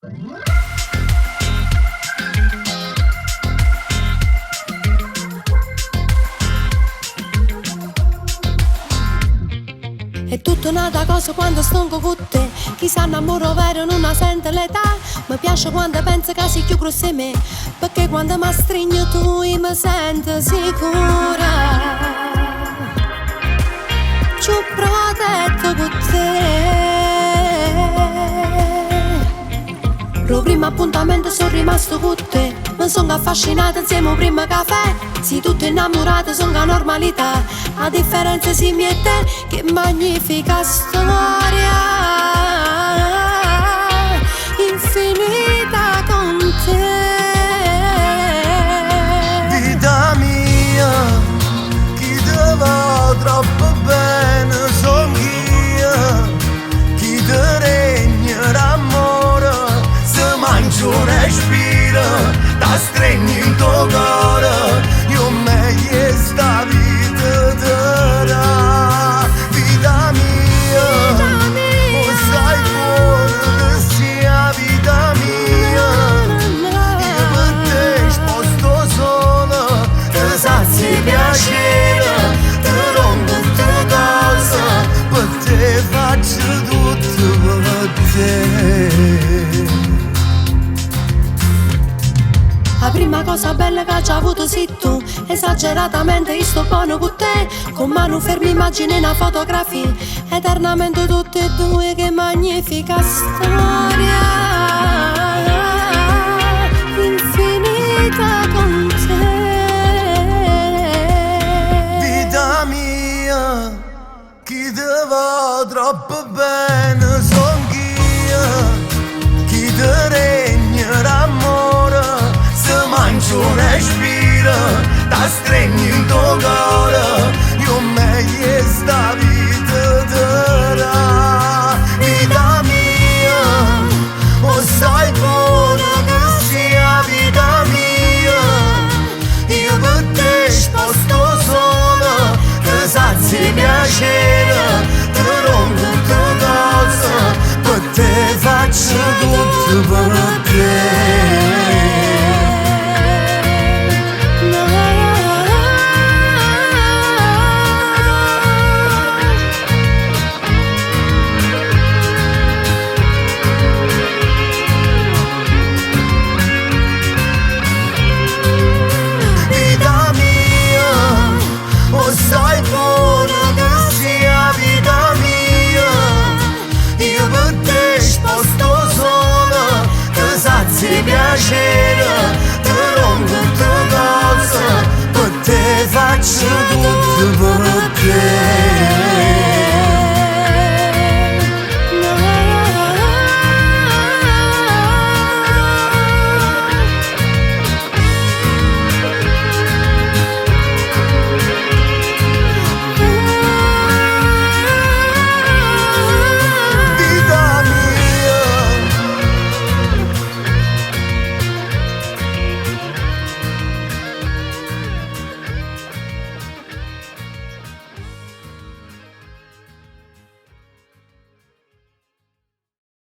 È tutta un'altra cosa quando sto con te. Chi sa innamoro vero non la sente l'età. Mi piace quando pensa che sei più grosso di me, perché quando mi stringi tu mi sento sicura, più protetto con te. Lo primo appuntamento sono rimasto con te. Mi sono affascinata insieme al primo caffè. Si tutti innamorati sono la normalità. A differenza si mi e te, che magnifica storia infinita con te. Vita mia, chi te va troppo bene son io, chi te regna d'amore, se mangia un respiro, da stregni in tuo cuore, io meglio sta vita te dà. Vita mia, lo sai buono che sia vita mia, io per te sposto solo, te sazi piacere, te rompo tutte cose, per te faccio tutto per te. La prima cosa bella che ho avuto sei tu. Esageratamente io sto buono con te. Con mano fermi immagini una fotografia. Eternamente tutte e due, che magnifica storia infinita con te. Vita mia, chi te va troppo bene son io, chi te regna d'amore, se mangia un respiro, da stregni in tuo cuore, io meglio sta vita te dà. Vita mia, lo sai buono che sia vita mia, io per te sposto solo, te sazi piacere, te rompo tutte cose, per te faccio tutto per te.